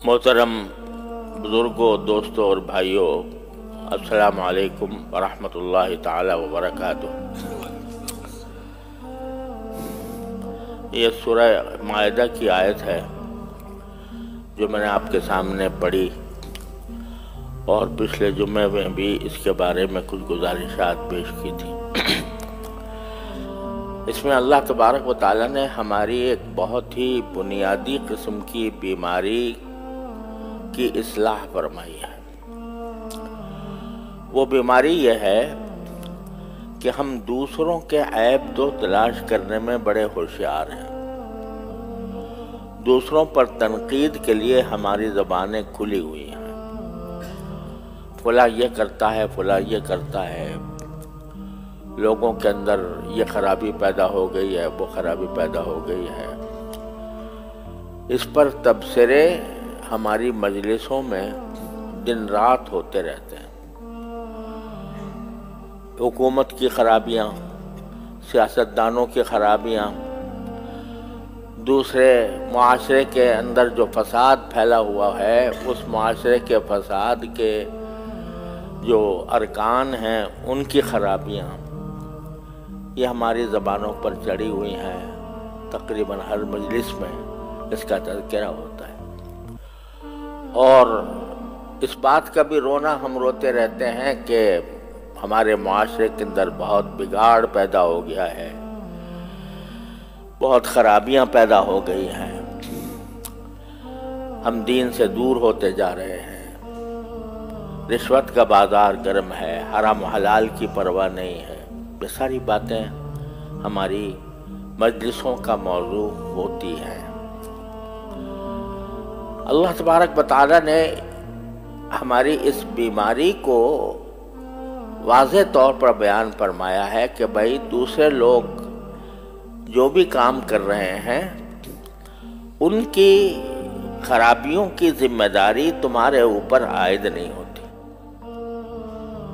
मोहतरम बुज़ुर्गों, दोस्तों और भाइयों, अस्सलामु अलैकुम वरहमतुल्लाहि ताला वबरकातुह। ये सूरह माइदा की आयत है जो मैंने आपके सामने पढ़ी और पिछले जुम्मे में भी इसके बारे में कुछ गुजारिशात पेश की थी। इसमें अल्लाह तबारक व तआला ने हमारी एक बहुत ही बुनियादी किस्म की बीमारी की इस्लाह फरमाई है। वो बीमारी ये है कि हम दूसरों के ऐब दो तलाश करने में बड़े होशियार हैं। दूसरों पर तनकीद के लिए हमारी ज़बानें खुली हुई हैं। फला ये करता है, फला ये करता है, लोगों के अंदर ये खराबी पैदा हो गई है, वो खराबी पैदा हो गई है। इस पर तबसरे हमारी मजलिसों में दिन रात होते रहते हैं। हुकूमत की खराबियाँ, सियासतदानों की खराबियाँ, दूसरे मुआशरे के अंदर जो फसाद फैला हुआ है, उस मुआशरे के फसाद के जो अरकान हैं उनकी खराबियाँ, ये हमारी ज़बानों पर चढ़ी हुई हैं। तकरीबन हर मजलिस में इसका तज़किरा होता है और इस बात का भी रोना हम रोते रहते हैं कि हमारे मुआशरे के अंदर बहुत बिगाड़ पैदा हो गया है, बहुत खराबियां पैदा हो गई हैं, हम दीन से दूर होते जा रहे हैं, रिश्वत का बाजार गर्म है, हराम हलाल की परवाह नहीं है। ये सारी बातें हमारी मजलिसों का मौजू होती हैं। अल्लाह तबारक व तआला ने हमारी इस बीमारी को वाज़ेह तौर पर बयान फरमाया है कि भाई दूसरे लोग जो भी काम कर रहे हैं उनकी खराबियों की जिम्मेदारी तुम्हारे ऊपर आयद नहीं होती।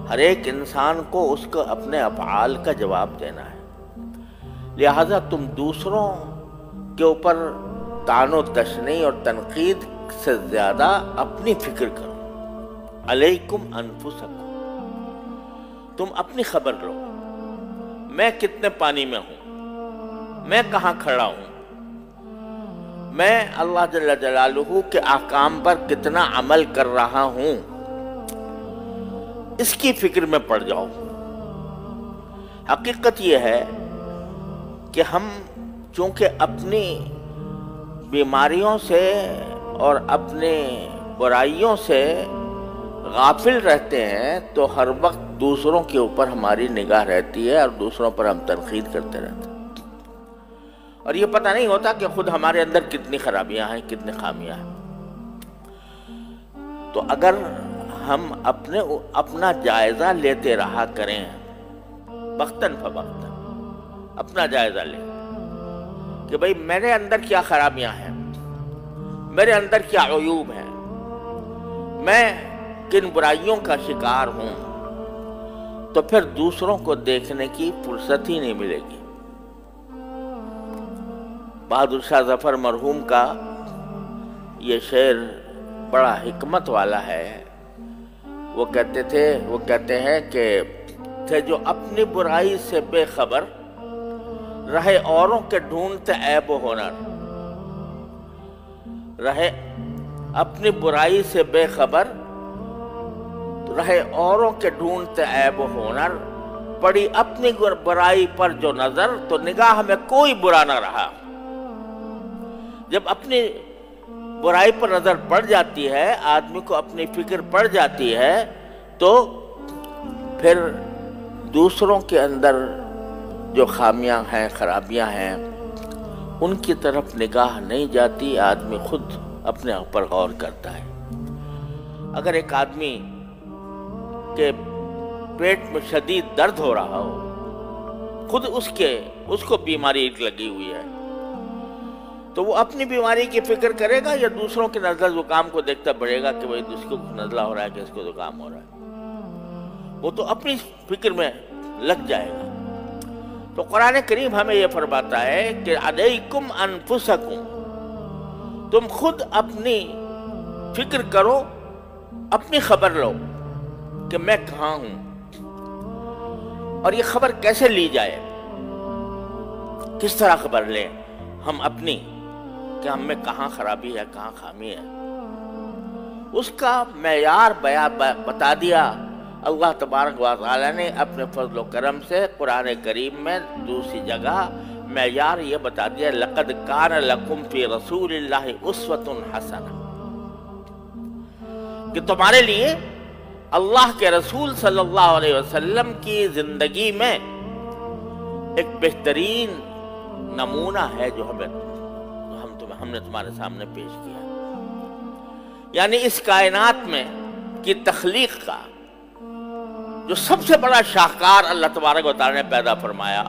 हर एक इंसान को उसको अपने अफ़आल का जवाब देना है। लिहाजा तुम दूसरों के ऊपर तानो तशनी और तनकीद से ज़्यादा अपनी फिक्र करो। अलैकुम अनफुसकुम, तुम अपनी खबर लो। मैं कितने पानी में हूँ, मैं कहाँ खड़ा हूँ, मैं अल्लाह जल्ल जलालुहु के अहकाम पर कितना अमल कर रहा हूँ, इसकी फिक्र में पड़ जाओ। हकीकत यह है कि हम चूंकि अपनी बीमारियों से और अपने बुराइयों से गाफिल रहते हैं तो हर वक्त दूसरों के ऊपर हमारी निगाह रहती है और दूसरों पर हम तनकीद करते रहते हैं और ये पता नहीं होता कि खुद हमारे अंदर कितनी खराबियां हैं, कितनी खामियां हैं। तो अगर हम अपना जायजा लेते रहा करें, वक्तन फवक्तन अपना जायजा लें कि भाई मेरे अंदर क्या खराबियां हैं, मेरे अंदर क्या अयूब हैं, मैं किन बुराइयों का शिकार हूं, तो फिर दूसरों को देखने की फुर्सत ही नहीं मिलेगी। बहादुर शाह जफर मरहूम का ये शेर बड़ा हिकमत वाला है। वो कहते हैं कि थे जो अपनी बुराई से बेखबर, रहे औरों के ढूंढते ऐब व हुनर। रहे अपनी बुराई से बेखबर, रहे औरों के ढूंढते ऐब व हुनर। पड़ी अपनी बुराई पर जो नजर, तो निगाह में कोई बुरा न रहा। जब अपनी बुराई पर नजर पड़ जाती है, आदमी को अपनी फिक्र पड़ जाती है, तो फिर दूसरों के अंदर जो खामियां हैं, खराबियां हैं, उनकी तरफ निगाह नहीं जाती। आदमी खुद अपने ऊपर गौर करता है। अगर एक आदमी के पेट में शदीद दर्द हो रहा हो, खुद उसको बीमारी लगी हुई है, तो वो अपनी बीमारी की फिक्र करेगा या दूसरों के नज़ला जुकाम को देखता बढ़ेगा कि भाई इसको नज़ला हो रहा है कि इसको जुकाम हो रहा है? वो तो अपनी फिक्र में लग जाएगा। तो कुरान करीम हमें यह फरमाता है कि अलैकुम अनफुसकुम, तुम खुद अपनी फिक्र करो, अपनी खबर लो कि मैं कहाँ हूं, और ये खबर कैसे ली जाए, किस तरह खबर लें हम अपनी कि हम में कहाँ खराबी है, कहाँ खामी है। उसका मेयार बता दिया अल्लाह तबारक व तआला ने अपने फजल व करम से कुरान करीम में दूसरी जगह मेयार ये बता दिया, लक़द कान लकुम फी रसूलिल्लाहि उस्वतुन हसना, कि तुम्हारे लिए अल्लाह के रसूल सल्लल्लाहु अलैहि वसल्लम की जिंदगी में एक बेहतरीन नमूना है जो हमने तुम्हारे सामने पेश किया। यानी इस कायनात में की तख्लीक का जो सबसे बड़ा शाहकार अल्लाह तबारक व तआला ने पैदा फरमाया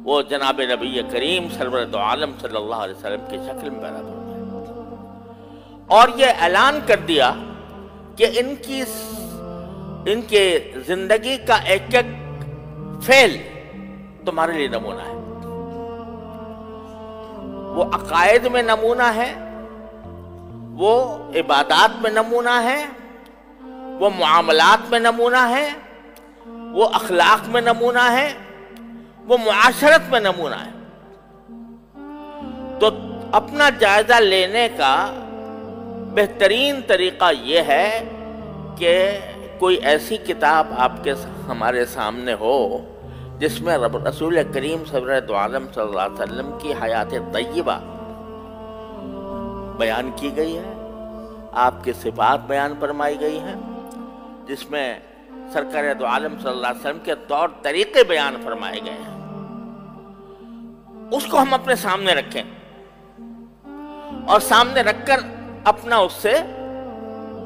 वो जनाब नबी करीम सरवर दो आलम सल्लल्लाहु अलैहि वसल्लम की शक्ल में पैदा फरमाया, और ये ऐलान कर दिया कि इनके जिंदगी का एक एक फेल तुम्हारे लिए नमूना है। वो अकायद में नमूना है, वो इबादात में नमूना है, वो मुआमलात में नमूना है, वो अखलाक में नमूना है, वो मुआशरत में नमूना है। तो अपना जायजा लेने का बेहतरीन तरीका ये है कि कोई ऐसी किताब आपके हमारे सामने हो जिसमें रसूल करीम सल्लल्लाहु अलैहि वसल्लम की हयात तय्यबा बयान की गई है, आपकी सिफात बयान फरमाई गई हैं, जिसमें सरकार दो आलम सल्लल्लाहु अलैहि वसल्लम के तौर तरीके बयान फरमाए गए हैं। उसको हम अपने सामने रखें और सामने रखकर अपना उससे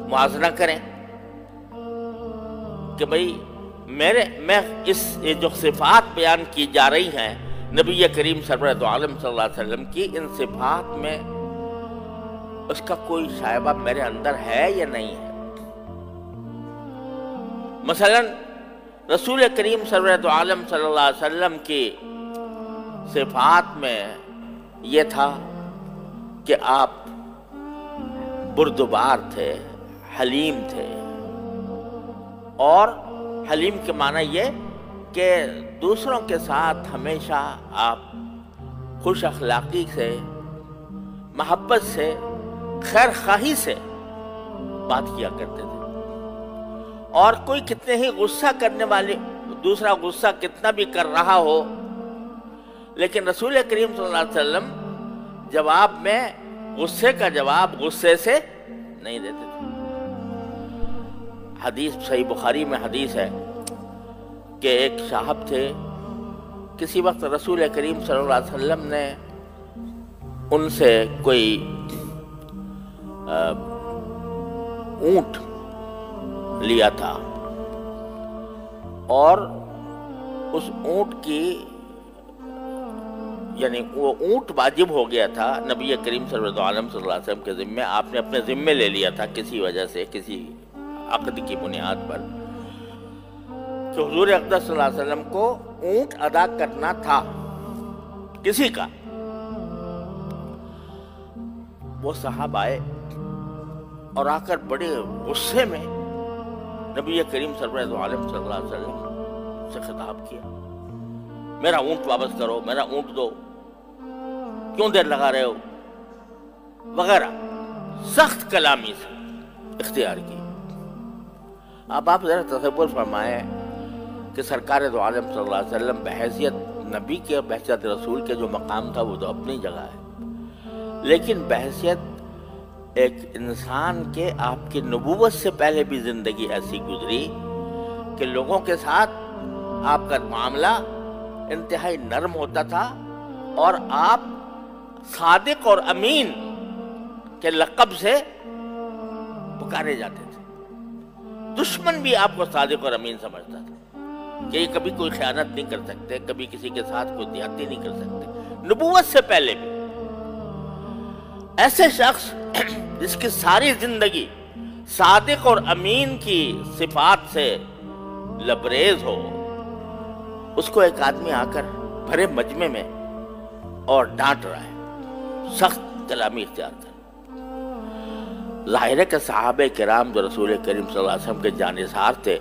मुआज़ना करें कि भाई मैं ये जो सिफात बयान की जा रही हैं नबी करीम सल्लल्लाहु अलैहि वसल्लम की, इन सिफात में उसका कोई शायबा मेरे अंदर है या नहीं है। मसलन रसूल करीम सल्लल्लाहु अलैहि वसल्लम की सिफात में ये था कि आप बुर्दबार थे, हलीम थे, और हलीम के माना ये कि दूसरों के साथ हमेशा आप खुश अखलाकी से, मोहब्बत से, खैर खाही से बात किया करते थे, और कोई कितने ही गुस्सा करने वाले दूसरा गुस्सा कितना भी कर रहा हो, लेकिन रसूल करीम सल्लल्लाहु अलैहि वसल्लम जवाब में गुस्से का जवाब गुस्से से नहीं देते थे। हदीस सही बुखारी में हदीस है कि एक साहब थे, किसी वक्त रसूल करीम सल्लल्लाहु अलैहि वसल्लम ने उनसे कोई ऊंट लिया था, और उस ऊंट की यानी वो ऊंट वाजिब हो गया था नबी करीम सल्लल्लाहु अलैहि वसल्लम के ज़िम्मे, आपने अपने ज़िम्मे ले लिया था किसी वजह से, किसी अक़द की बुनियाद पर, कि हुज़ूर अक़दस सल्लल्लाहु अलैहि वसल्लम को ऊंट अदा करना था किसी का। वो साहब आए और आकर बड़े गुस्से में नबी करीम सल्लल्लाहु अलैहि वसल्लम से खिताब किया, मेरा ऊंट वापस करो, मेरा ऊंट दो, क्यों देर लगा रहे हो, वगैरह सख्त कलामी से इख्तियार की। अब आप जरा तसव्वुर फरमाएं कि सरकार दो आलम सल्लल्लाहु अलैहि वसल्लम बहैसियत नबी के, बहैसियत रसूल के जो मकाम था वो तो अपनी जगह है, लेकिन बहैसियत एक इंसान के आपकी नबूवत से पहले भी जिंदगी ऐसी गुजरी कि लोगों के साथ आपका मामला इंतहाई नरम होता था, और आप सादिक और अमीन के लक़ब से पुकारे जाते थे। दुश्मन भी आपको सादिक और अमीन समझता था कि ये कभी कोई ख़यानत नहीं कर सकते, कभी किसी के साथ कोई ज़्यादती नहीं कर सकते। नबूवत से पहले भी ऐसे शख्स जिसकी सारी जिंदगी सादिक और अमीन की सिफात से लबरेज हो, उसको एक आदमी आकर भरे मजमे में और डांट रहा है, सख्त कलामी इख्तियार कर। ظاہر ہے کہ صحابہ کرام جو رسول کریم صلی اللہ علیہ وسلم کے جانثار تھے،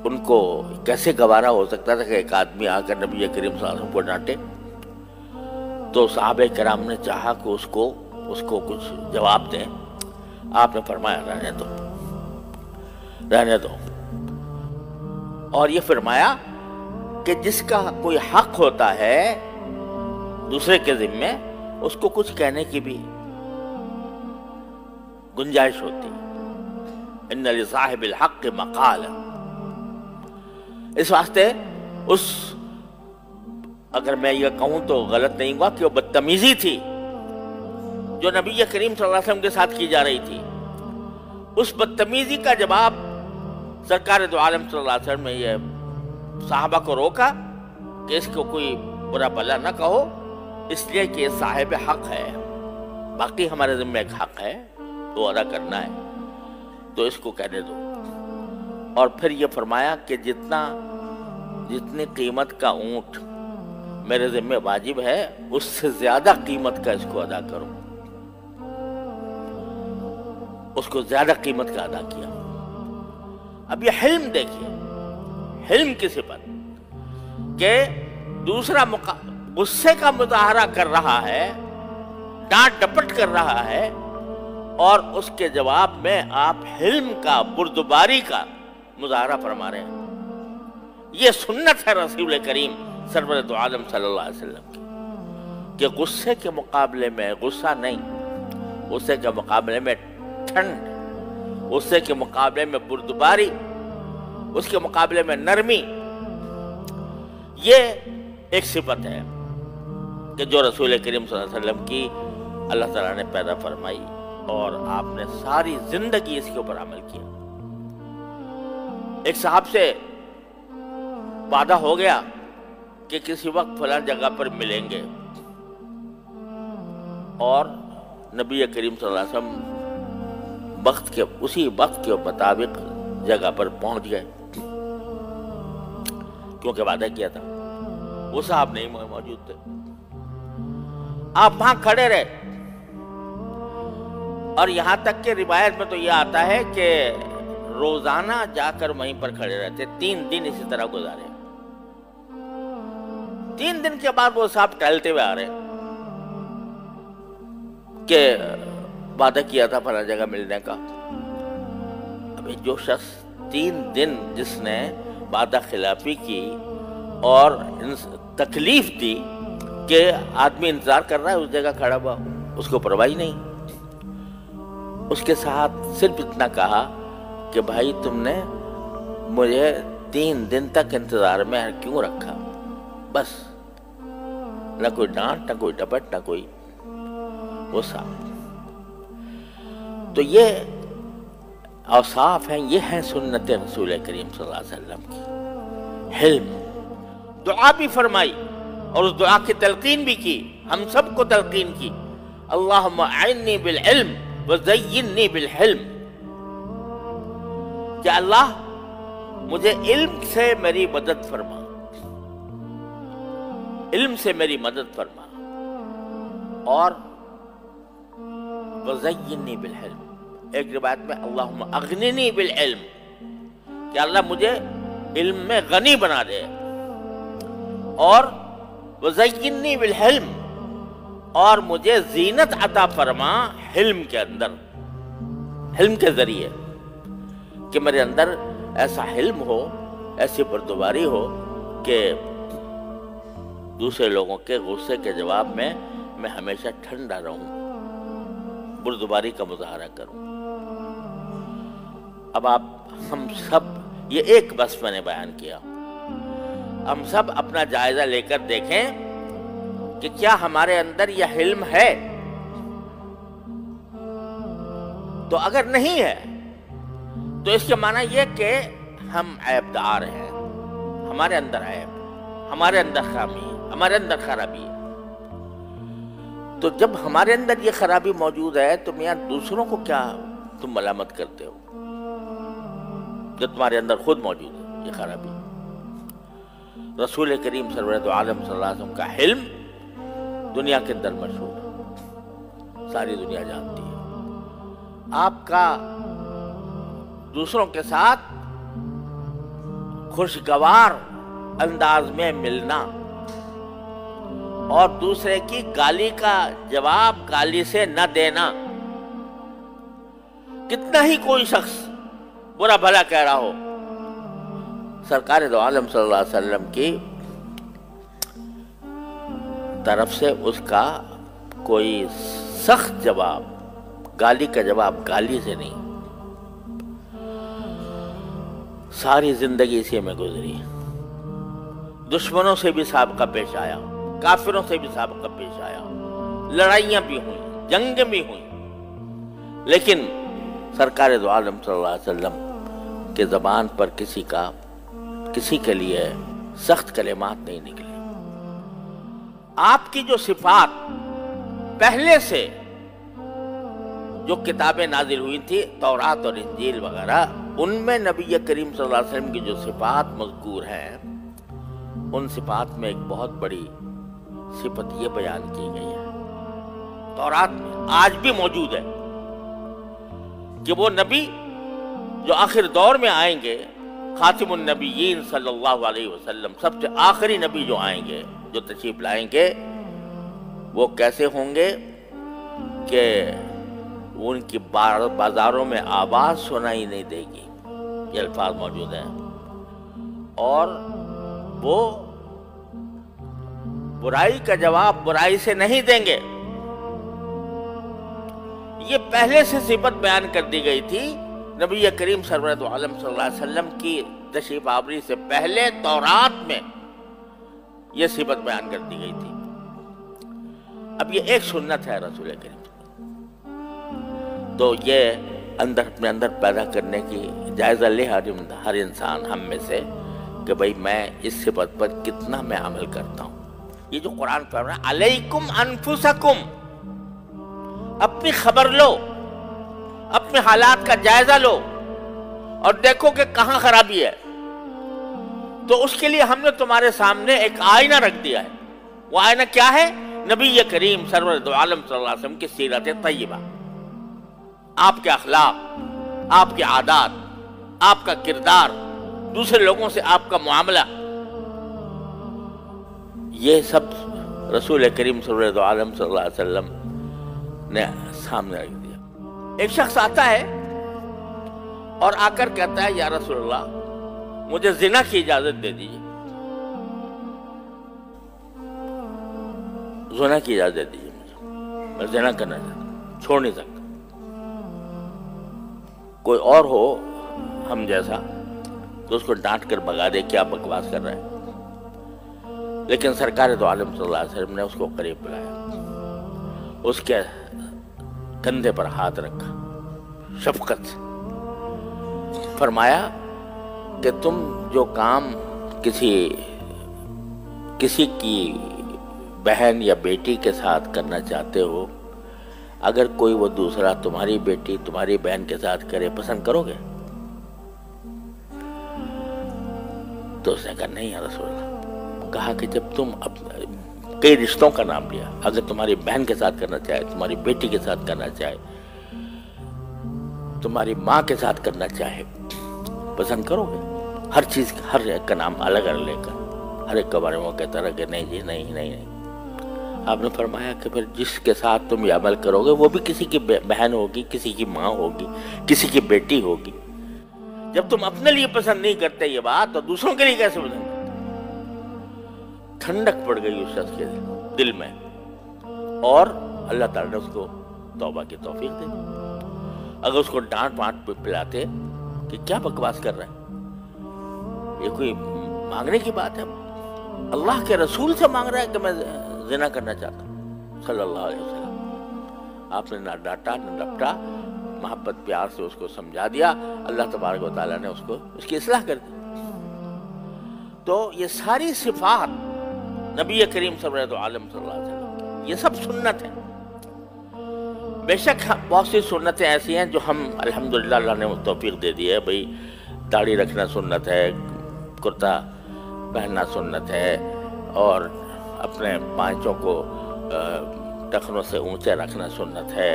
ان کو کیسے گوارا ہو سکتا تھا کہ ایک آدمی آ کر نبی کریم صلی اللہ علیہ وسلم کو ڈانٹے؟ تو صحابہ کرام نے چاہا کہ اس کو کچھ جواب دیں۔ آپ نے فرمایا رہنے دو، اور یہ فرمایا کہ جس کا کوئی حق ہوتا ہے دوسرے کے ذمے، اس کو کچھ کہنے کی بھی گنجائش ہوتی۔ ان لصاحب الحق مقال، اس واسطے اگر میں یہ کہوں تو غلط نہیں ہوا کہ وہ بدتمیزی تھی جو نبی کریم صلی اللہ علیہ وسلم کے ساتھ کی جا رہی تھی، اس بدتمیزی کا جواب سرکار دو عالم صلی اللہ علیہ وسلم نے یہ صحابہ کو روکا کہ اس کو کوئی برا بھلا نہ کہو، اس لیے کہ یہ صاحب حق ہے، باقی ہمارے ذمہ ایک حق ہے تو ادا کرنا ہے، تو اس کو کہنے دو۔ اور پھر یہ فرمایا کہ جتنی قیمت کا اونٹ میرے ذمہ واجب ہے، اس سے زیادہ قیمت کا اس کو ادا کرو، اس کو زیادہ قیمت کا ادا کیا۔ اب یہ حلم دیکھیے، حلم کی صفت کہ دوسرا غصے کا مظاہرہ کر رہا ہے، ڈانٹ ڈپٹ کر رہا ہے، اور اس کے جواب میں آپ حلم کا، بردباری کا مظاہرہ فرما رہے ہیں۔ یہ سنت ہے رسول کریم سرور دو عالم صلی اللہ علیہ وسلم کی، کہ غصے کے مقابلے میں غصہ نہیں، غصے کے مقابلے میں ٹھنڈ، غصے کے مقابلے میں بردباری، اس کے مقابلے میں نرمی، یہ ایک صفت ہے کہ جو رسول کریم صلی اللہ علیہ وسلم کی اللہ تعالیٰ نے پیدا فرمائی، اور آپ نے ساری زندگی اس کے اوپر عمل کیا۔ ایک صاحب سے وعدہ ہو گیا کہ کسی وقت فلاں جگہ پر ملیں گے، اور نبی کریم صلی اللہ علیہ وسلم اسی وقت کے مطابق جگہ پر پہنچ گئے، کیونکہ وعدہ کیا تھا۔ وہ صاحب نہیں موجود تھے، آپ وہاں کھڑے رہے، اور یہاں تک کہ روایت میں تو یہ آتا ہے کہ روزانہ جا کر وہیں پر کھڑے رہتے، 3 دن اسی طرح گزارے۔ 3 دن کے بعد وہ صاحب ٹہلتے ہوئے آ رہے کہ وعدہ کیا تھا فلاں جگہ ملنے کا۔ ابھی جو شخص 3 دن جس نے وعدہ خلافی کی اور تکلیف دی کہ آدمی انتظار کر رہا ہے اس جگہ کھڑا ہوا، اس کو پرواہ نہیں۔ اس کے ساتھ صرف اتنا کہا کہ بھائی تم نے مجھے 3 دن تک انتظار میں کیوں رکھا، بس، نہ کوئی ڈانٹ، نہ کوئی ڈپٹ، نہ کوئی غصہ۔ تو یہ اوصاف ہیں، یہ ہیں سنت رسول کریم صلی اللہ علیہ وسلم کی۔ حلم، دعا بھی فرمائی اور اس دعا کی تلقین بھی کی، ہم سب کو تلقین کی، اللہم اعنی بالعلم وزینی بالحلم، کہ اللہ مجھے علم سے میری مدد فرما، علم سے میری مدد فرما، اور وزینی بالحلم، ایک روایت میں اللہم اغننی بالعلم، کہ اللہ مجھے علم میں غنی بنا دے، اور وزینی بالحلم، اور مجھے زینت عطا فرما حلم کے اندر، حلم کے ذریعے، کہ میرے اندر ایسا حلم ہو، ایسی بردباری ہو کہ دوسرے لوگوں کے غصے کے جواب میں میں ہمیشہ ٹھنڈا رہوں، بردباری کا مظاہرہ کروں۔ اب ہم سب، یہ ایک بس میں نے بیان کیا، ہم سب اپنا جائزہ لے کر دیکھیں کہ کیا ہمارے اندر یہ حلم ہے۔ تو اگر نہیں ہے تو اس کے معنی یہ کہ ہم عیب دار ہیں، ہمارے اندر عیب، ہمارے اندر خامی ہے، ہمارے اندر خرابی ہے۔ تو جب ہمارے اندر یہ خرابی موجود ہے تو میاں دوسروں کو کیا تم ملامت کرتے ہو جب تمہارے اندر خود موجود ہے یہ خرابی۔ رسول کریم سرور دو عالم صلی اللہ علیہ وسلم کا حلم دنیا کے اندر مشہور ہے، ساری دنیا جانتی ہے، आपका दूसरों के साथ खुशगवार अंदाज में मिलना और दूसरे की गाली का जवाब गाली से न देना। कितना ही कोई शख्स बुरा भला कह रहा हो, सरकार दो आलम सल्लल्लाहु अलैहि वसल्लम की तरफ से उसका कोई सख्त जवाब, गाली का जवाब गाली से नहीं। सारी जिंदगी इसी में गुजरी। दुश्मनों से भी साबका पेश आया, काफिरों से भी साबका पेश आया, लड़ाइयां भी हुई, जंग भी हुई, लेकिन सरकार दो आलम सल्लल्लाहु अलैहि वसल्लम के ज़बान पर किसी के लिए सख्त कलिमात नहीं निकले। आपकी जो सिफात पहले से जो किताबें नाजिल हुई थी, तौरात और इंजील वगैरह, उनमें नबी करीम सल्लल्लाहु अलैहि वसल्लम की जो सिफात मज़कूर हैं, उन सिफात में एक बहुत बड़ी सिफत ये बयान की गई है, तौरात में आज भी मौजूद है, कि वो नबी जो आखिर दौर में आएंगे, खातिमुन नबीयीन सल्लल्लाहु अलैहि वसल्लम, सबसे आखिरी नबी जो आएंगे, जो तशरीफ लाएंगे, वो कैसे होंगे कि उनकी बाजारों में आवाज सुनाई नहीं देगी, ये अल्फाज मौजूद हैं। और वो बुराई का जवाब बुराई से नहीं देंगे। ये पहले से सिफत बयान कर दी गई थी नबी करीम सरवर दो आलम सल्लल्लाहु अलैहि वसल्लम की तशरीफ आवरी से पहले तौरात में ये सिफत बयान कर दी गई थी। अब ये एक सुन्नत है रसूल करीम, तो ये अपने अंदर पैदा करने की जायजा ले हर इंसान हम में से कि भाई मैं इस सिफत पर कितना मैं अमल करता हूँ। ये जो कुरान पढ़ रहा है, अलैकुम अनफुसकुम, अपनी खबर लो, अपने हालात का जायजा लो और देखो कि कहां खराबी है। तो उसके लिए हमने तुम्हारे सामने एक आईना रख दिया है। वो आईना क्या है? नबी करीम सरवर दो आलम सल्लल्लाहु अलैहि वसल्लम की सीरत तय्यबा, आपके अखलाक, आपके आदात, आपका किरदार, दूसरे लोगों से आपका मुआमला, ये सब रसूल करीम सरवर दो आलम सल्लल्लाहु अलैहि वसल्लम ने सामने रख दिया। एक शख्स आता है और आकर कहता है, या रसूलल्लाह, मुझे जिना की इजाजत दे दीजिए, जिना की इजाजत दे दीजिए मुझे, मैं जिना करना चाहता हूं, छोड़ नहीं सकता। कोई और हो हम जैसा तो उसको डांट कर भगा दे, क्या बकवास कर रहा है। लेकिन सरकार दो आलम सल्लल्लाहु अलैहि वसल्लम ने उसको करीब बुलाया, उसके कंधे पर हाथ रखा, शफकत से फरमाया कि तुम जो काम किसी की बहन या बेटी के साथ करना चाहते हो, अगर कोई वो दूसरा तुम्हारी बेटी तुम्हारी बहन के साथ करे, पसंद करोगे? तो उसने कहा नहीं या रसूलल्लाह। कहा कि जब तुम कई रिश्तों का नाम लिया, अगर तुम्हारी बहन के साथ करना चाहे, तुम्हारी बेटी के साथ करना चाहे, तुम्हारी माँ के साथ करना चाहे, पसंद करोगे? हर चीज, हर एक का नाम अलग अलग लेकर हर एक के बारे में वो कहता रहा कि नहीं जी, नहीं नहीं नहीं। आपने फरमाया कि फिर जिसके साथ तुम ये अमल करोगे वो भी किसी की बहन होगी, किसी की माँ होगी, किसी की बेटी होगी। जब तुम अपने लिए पसंद नहीं करते ये बात, तो दूसरों के लिए कैसे पसंद करते? ठंडक पड़ गई उस शख्स के दिल में और अल्लाह ताला ने उसको तौबा की तौफीक दे दी। अगर उसको डांट वांट पिलाते कि क्या बकवास कर रहा है, ये कोई मांगने की बात है? अल्लाह के रसूल से मांग रहा है कि मैं जिना करना चाहता हूँ सल्लल्लाहु अलैहि वसल्लम। आपने ना डांटा ना डपटा, मोहब्बत प्यार से उसको समझा दिया। अल्लाह तबारक व तआला ने उसको उसकी इस्लाह कर दी। तो ये सारी सिफात नबी करीम सल्लल्लाहु अलैहि वसल्लम, ये सब सुन्नत है। बेशक बहुत सी सुन्नतें ऐसी हैं जो हम अल्हम्दुलिल्लाह अल्लाह ने तौफीक दे दी है। भाई दाढ़ी रखना सुन्नत है, कुर्ता पहनना सुन्नत है, और अपने पांचों को टखनों से ऊंचे रखना सुन्नत है,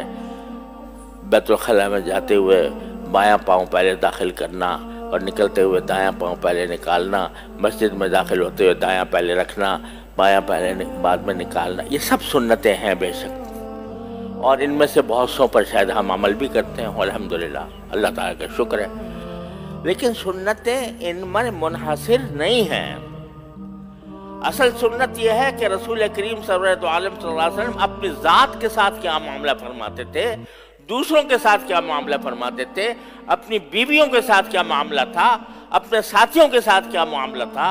بیت الخلا میں جاتے ہوئے بایاں پاؤں پہلے داخل کرنا اور نکلتے ہوئے دایاں پاؤں پہلے نکالنا، مسجد میں داخل ہوتے ہوئے دایاں پہلے رکھنا، بایاں پہلے بعد میں نکالنا، یہ سب سنتیں ہیں بے شک، اور ان میں سے بہت سو پر شاید ہم عمل بھی کرتے ہیں الحمدللہ، اللہ تعالیٰ کا شکر ہے، لیکن سنتیں ان میں منحصر نہیں ہیں۔ اصل سنت یہ ہے کہ رسول کریم سرورت عالم صلی اللہ علیہ وسلم اپنی ذات کے ساتھ کیا معاملہ فرماتے تھے، دوسروں کے ساتھ کیا معاملہ فرماتے تھے، اپنی بیویوں کے ساتھ کیا معاملہ تھا، اپنے ساتھیوں کے ساتھ کیا معاملہ تھا،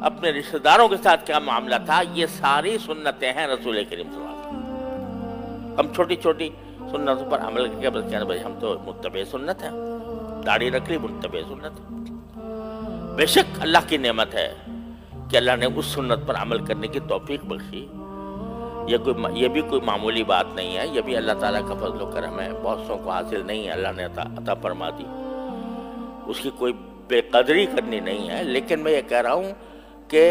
اپنے رشتہ داروں کے ساتھ کیا معاملہ تھا، یہ ساری سنتیں ہیں رسول کریم صلی اللہ علیہ وسلم۔ ہم چھوٹی چھوٹی سنتوں پر عمل کر کے بس کہنا بھائی ہم تو متبع سنت ہیں، داڑھی رکھ لی متبع سنت ہے۔ بے شک اللہ کی نعمت ہے کہ اللہ نے اس سنت پر عمل کرنے کی توفیق بخشی، یہ بھی کوئی معمولی بات نہیں ہے، یہ بھی اللہ تعالیٰ کا فضل و کرم ہے، بہت سو کو حاصل نہیں ہے، اللہ نے عطا فرما دی، اس کی کوئی بے قدری کرنی نہیں ہے، لیکن میں یہ کہہ رہا ہوں کہ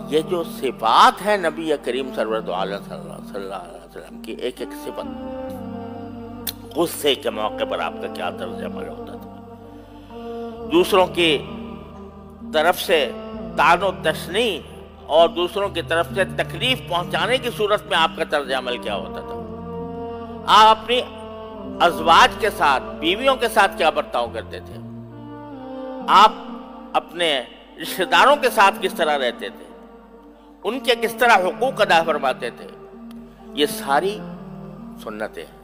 یہ جو صفات ہیں نبی کریم سرورت عالم صلی اللہ علیہ وسلم کی، ایک ایک صفت، غصے کے موقع پر آپ کا کیا طرز عمل ہوتا تھا، دوسروں کی طرف سے طعن و تشنیع اور دوسروں کی طرف سے تکلیف پہنچانے کی صورت میں آپ کا طرز عمل کیا ہوتا تھا، آپ اپنی ازواج کے ساتھ، بیویوں کے ساتھ کیا برتاؤ کرتے تھے، آپ اپنے رشتہ داروں کے ساتھ کس طرح رہتے تھے، ان کے کس طرح حقوق ادا فرماتے تھے، یہ ساری سنتیں ہیں۔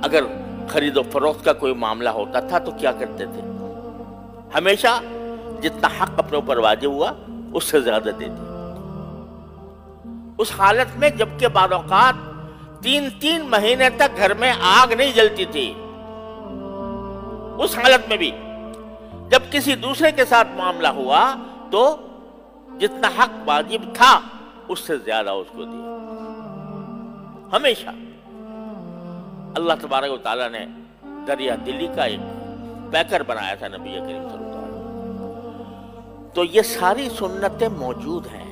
اگر خرید و فروخت کا کوئی معاملہ ہوتا تھا تو کیا کرتے تھے، ہمیشہ جتنا حق اپنے اوپر واجب ہوا اس سے زیادہ دے دی، اس حالت میں جبکہ بعض اوقات 3 مہینے تک گھر میں آگ نہیں جلتی تھی، اس حالت میں بھی جب کسی دوسرے کے ساتھ معاملہ ہوا تو جتنا حق واجب تھا اس سے زیادہ اس کو دیا، ہمیشہ۔ اللہ تبارک و تعالیٰ نے دریا دلی کا ایک پیکر بنایا تھا نبی کریم صلی اللہ علیہ وسلم، تو یہ ساری سنتیں موجود ہیں،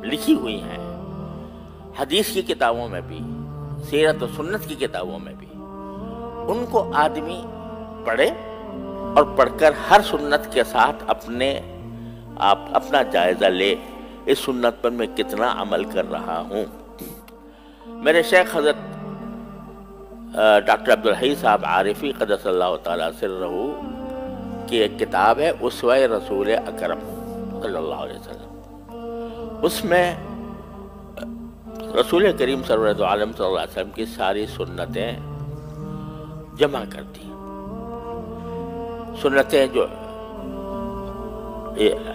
لکھی ہوئی ہیں، حدیث کی کتابوں میں بھی، سیرت و سنت کی کتابوں میں بھی، ان کو آدمی پڑھے اور پڑھ کر ہر سنت کے ساتھ اپنا جائزہ لے، اس سنت پر میں کتنا عمل کر رہا ہوں۔ میرے شیخ حضرت ڈاکٹر عبدالحی صاحب عارفی قدس اللہ تعالیٰ سرہ کی ایک کتاب ہے اسوہ رسول اکرم صلی اللہ علیہ وسلم، اس میں رسول کریم سرورت عالم صلی اللہ علیہ وسلم کی ساری سنتیں جمع کرتی ہیں، سنتیں جو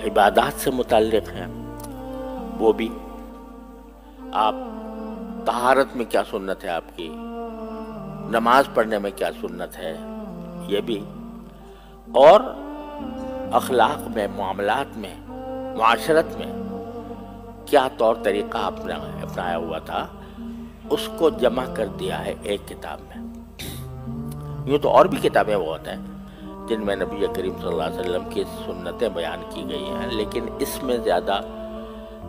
عبادات سے متعلق ہیں وہ بھی، آپ طہارت میں کیا سنت ہے، آپ کی نماز پڑھنے میں کیا سنت ہے، یہ بھی، اور اخلاق میں، معاملات میں، معاشرت میں کیا طور طریقہ اپنایا ہوا تھا، اس کو جمع کر دیا ہے ایک کتاب میں۔ یوں تو اور بھی کتابیں بہت ہیں جن میں نبی کریم صلی اللہ علیہ وسلم کی سنتیں بیان کی گئی ہیں، لیکن اس میں زیادہ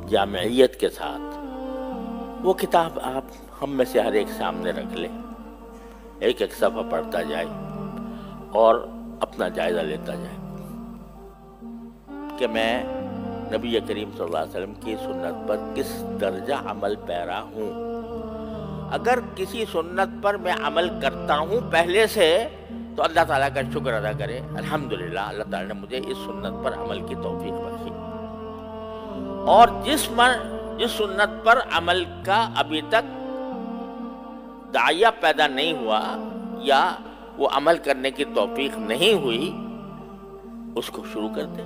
جامعیت کے ساتھ وہ کتاب آپ ہم میں سے ہر ایک سامنے رکھ لیں، ایک ایک صفحہ پڑھتا جائے اور اپنا جائزہ لیتا جائے کہ میں نبی کریم صلی اللہ علیہ وسلم کی سنت پر کس درجہ عمل پیرا ہوں۔ اگر کسی سنت پر میں عمل کرتا ہوں پہلے سے تو اللہ تعالیٰ کا شکر ادا کرے، الحمدللہ اللہ تعالیٰ نے مجھے اس سنت پر عمل کی توفیق بخشی، اور جس سنت پر عمل کا ابھی تک داعیہ پیدا نہیں ہوا یا وہ عمل کرنے کی توفیق نہیں ہوئی، اس کو شروع کر دیں۔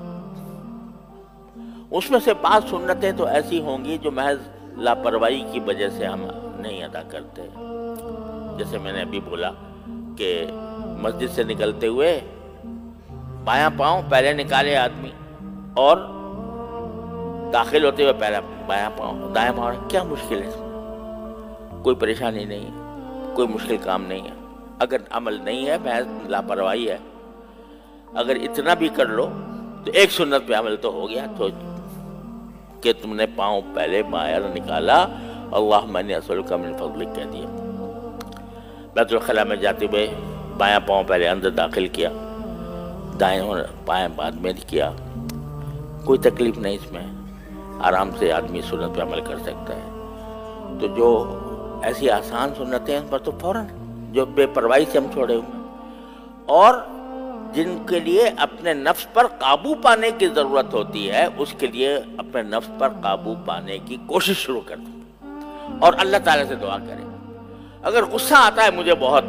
اس میں سے بعض سنتیں تو ایسی ہوں گی جو محض لاپرواہی کی وجہ سے ہم نہیں ادا کرتے، جیسے میں نے ابھی بولا کہ مسجد سے نکلتے ہوئے بایاں پاؤں پہلے نکالے آدمی، اور داخل ہوتے ہوئے پہلا بایاں پاؤں دائیں پاؤں، کیا مشکل ہے اس میں؟ کوئی پریشانی نہیں ہے، کوئی مشکل کام نہیں ہے، اگر عمل نہیں ہے محض لاپرواہی ہے، اگر اتنا بھی کر لو تو ایک سنت پہ عمل تو ہو گیا، تو کہ تم نے پاؤں پہلے بایاں نکالا، اللہم انی اسألک من فضلک کہہ دیا۔ بیت الخلاء میں جاتے ہوئے بایاں پاؤں پہلے اندر داخل کیا، دائیں بایاں بعد میں کیا، کوئی تکلیف نہیں اس میں، آرام سے آدمی سنت پہ عمل کر سکتا ہے۔ تو جو ایسی آسان سنتیں ہیں ان پر تو فوراً جو بے پرواہی سے ہم چھوڑے ہوئے ہیں، اور جن کے لیے اپنے نفس پر قابو پانے کی ضرورت ہوتی ہے اس کے لیے اپنے نفس پر قابو پانے کی کوشش شروع کر دیں اور اللہ تعالیٰ سے دعا کریں۔ اگر غصہ آتا ہے مجھے بہت،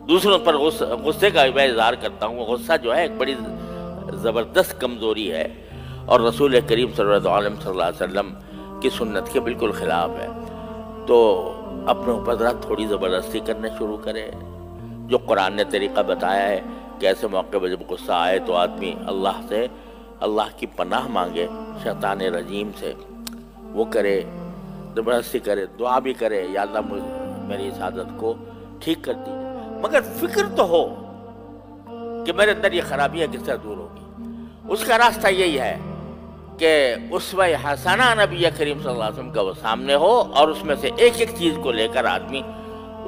دوسروں پر غصے کا میں اظہار کرتا ہوں، غصہ جو ہے ایک بڑی زبردست کمزوری ہے اور رسول کریم صلی اللہ علیہ وسلم کی سنت کے بالکل خلاف ہے۔ تو اپنے اوپر ذرا تھوڑی زبردستی کرنے شروع کرے۔ جو قرآن نے طریقہ بتایا ہے کہ ایسے موقع پہ جب غصہ آئے تو آدمی اللہ سے اللہ کی پناہ مانگے شیطان رجیم سے، وہ کرے، زبردستی کرے، دعا بھی کرے، یا اللہ میری اس عادت کو ٹھیک کر دیجیے، مگر فکر تو ہو کہ میرے اندر یہ خرابی ہے کس طرح دور ہوگی۔ اس کا راستہ یہی ہے کہ اسوہ حسنہ نبی کریم صلی اللہ علیہ وسلم کا وہ سامنے ہو اور اس میں سے ایک ایک چیز کو لے کر آدمی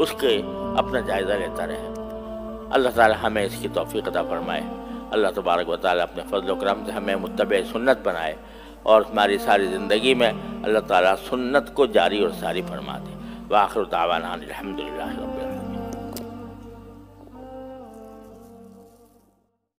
اس کے اپنا جائزہ لیتا رہے۔ اللہ تعالی ہمیں اس کی توفیق عطا فرمائے۔ اللہ تبارک و تعالی اپنے فضل و کرم سے ہمیں متبع سنت بنائے اور ہماری ساری زندگی میں اللہ تعالی سنت کو جاری اور ساری فرما دے۔ وآخر دعوانا الحمدللہ رب العالمین۔